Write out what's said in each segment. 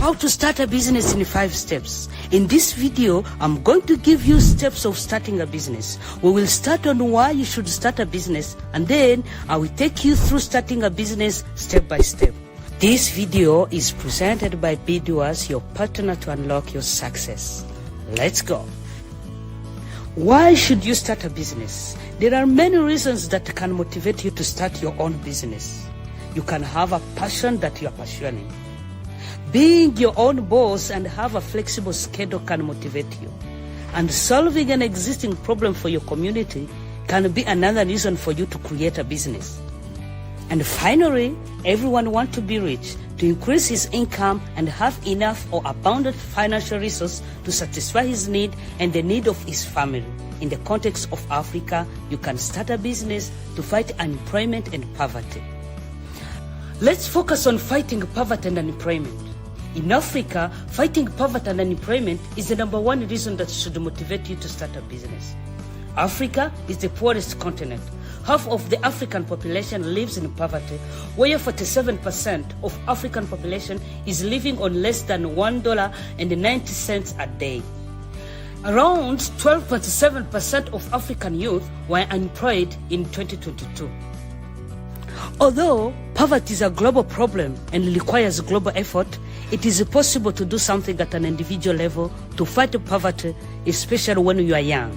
How to start a business in 5 steps. In this video, I'm going to give you steps of starting a business. We will start on why you should start a business, and then I will take you through starting a business step by step. This video is presented by B-doers, your partner to unlock your success. Let's go. Why should you start a business? There are many reasons that can motivate you to start your own business. You can have a passion that you are pursuing. Being your own boss and have a flexible schedule can motivate you. And solving an existing problem for your community can be another reason for you to create a business. And finally, everyone wants to be rich, to increase his income and have enough or abundant financial resources to satisfy his need and the need of his family. In the context of Africa, you can start a business to fight unemployment and poverty. Let's focus on fighting poverty and unemployment. In Africa, fighting poverty and unemployment is the number one reason that should motivate you to start a business. Africa is the poorest continent. Half of the African population lives in poverty, where 47% of African population is living on less than $1.90 a day. Around 12.7% of African youth were unemployed in 2022. Although poverty is a global problem and requires global effort, it is possible to do something at an individual level to fight poverty, especially when you are young.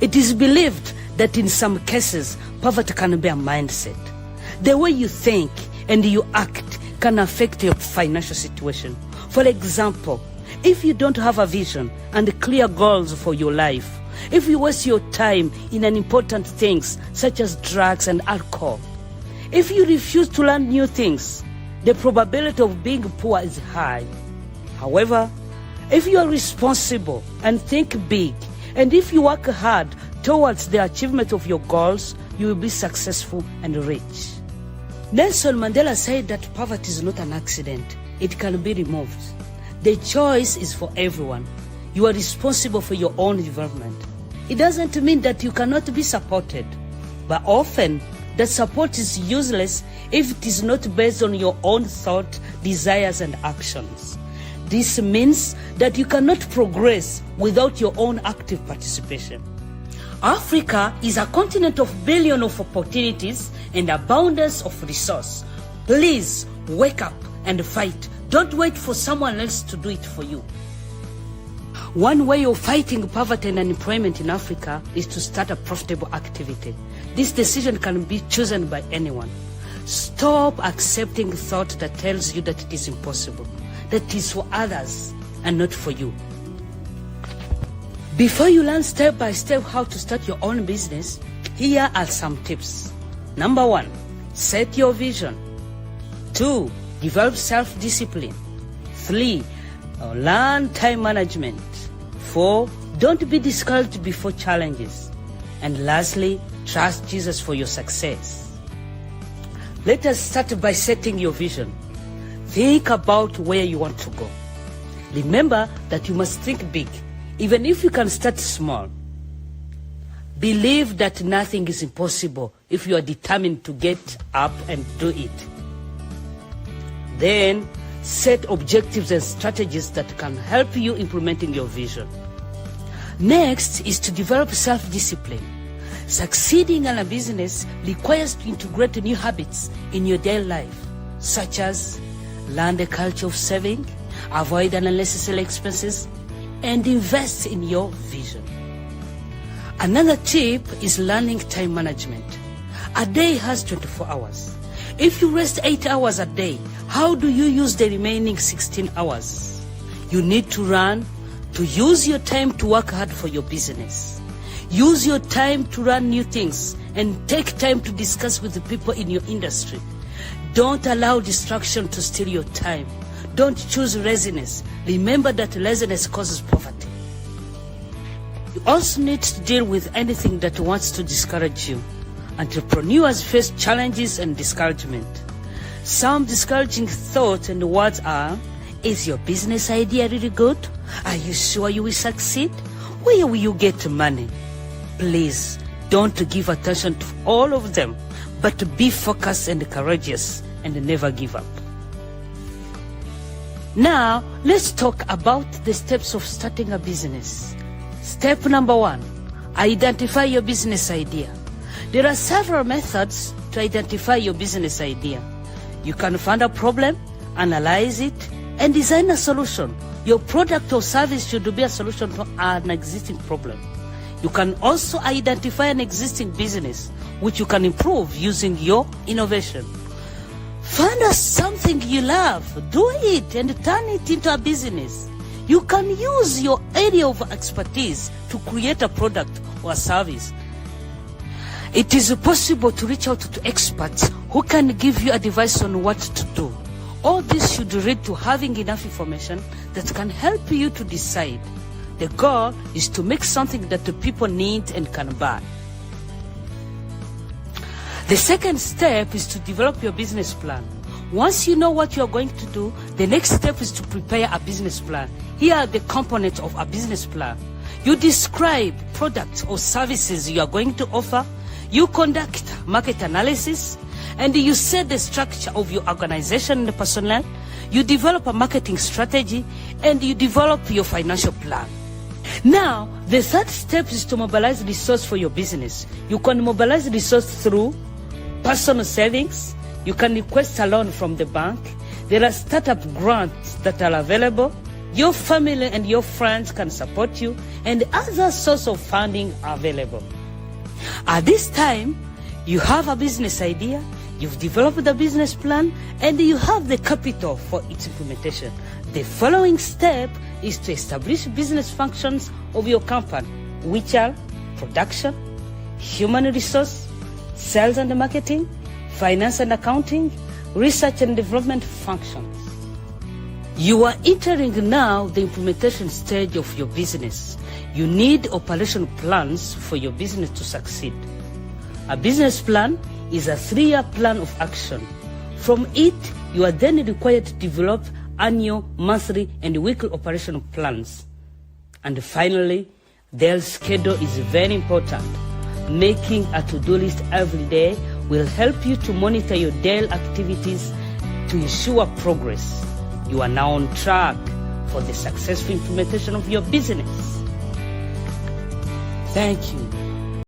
It is believed that in some cases, poverty can be a mindset. The way you think and you act can affect your financial situation. For example, if you don't have a vision and clear goals for your life, if you waste your time in unimportant things such as drugs and alcohol, if you refuse to learn new things, the probability of being poor is high. However, if you are responsible and think big, and if you work hard towards the achievement of your goals, you will be successful and rich. Nelson Mandela said that poverty is not an accident. It can be removed. The choice is for everyone. You are responsible for your own development. It doesn't mean that you cannot be supported, but often that support is useless if it is not based on your own thought, desires, and actions. This means that you cannot progress without your own active participation. Africa is a continent of billions of opportunities and abundance of resource. Please wake up and fight. Don't wait for someone else to do it for you. One way of fighting poverty and unemployment in Africa is to start a profitable activity. This decision can be chosen by anyone. Stop accepting thought that tells you that it is impossible, that it is for others and not for you. Before you learn step by step how to start your own business, here are some tips. Number 1, set your vision. 2, develop self-discipline. 3, learn time management. 4, don't be discouraged before challenges. And lastly, trust Jesus for your success. Let us start by setting your vision. Think about where you want to go. Remember that you must think big, even if you can start small. Believe that nothing is impossible if you are determined to get up and do it. Then, set objectives and strategies that can help you implementing your vision. Next is to develop self-discipline. Succeeding in a business requires to integrate new habits in your daily life, such as learn the culture of saving, avoid unnecessary expenses, and invest in your vision. Another tip is learning time management. A day has 24 hours. If you rest 8 hours a day, how do you use the remaining 16 hours? You need to use your time to work hard for your business. Use your time to learn new things and take time to discuss with the people in your industry. Don't allow distraction to steal your time. Don't choose laziness. Remember that laziness causes poverty. You also need to deal with anything that wants to discourage you. Entrepreneurs face challenges and discouragement. Some discouraging thoughts and words are, is your business idea really good? Are you sure you will succeed? Where will you get money? Please, don't give attention to all of them, but be focused and courageous and never give up. Now, let's talk about the steps of starting a business. Step number 1, identify your business idea. There are several methods to identify your business idea. You can find a problem, analyze it, and design a solution. Your product or service should be a solution to an existing problem. You can also identify an existing business which you can improve using your innovation. Find out something you love, do it and turn it into a business. You can use your area of expertise to create a product or a service. It is possible to reach out to experts who can give you advice on what to do. All this should lead to having enough information that can help you to decide. The goal is to make something that the people need and can buy. The second step is to develop your business plan. Once you know what you're going to do, the next step is to prepare a business plan. Here are the components of a business plan. You describe products or services you are going to offer. You conduct market analysis, and you set the structure of your organization and the personnel. You develop a marketing strategy, and you develop your financial plan. Now, the third step is to mobilize resources for your business. You can mobilize resources through personal savings. You can request a loan from the bank. There are startup grants that are available. Your family and your friends can support you, and other sources of funding are available. At this time, you have a business idea, you've developed the business plan, and you have the capital for its implementation. The following step is to establish business functions of your company, which are production, human resource, sales and marketing, finance and accounting, research and development functions. You are entering now the implementation stage of your business. You need operational plans for your business to succeed. A business plan is a 3-year plan of action. From it, you are then required to develop annual, monthly, and weekly operational plans. And finally, their schedule is very important. Making a to-do list every day will help you to monitor your daily activities to ensure progress. You are now on track for the successful implementation of your business. Thank you.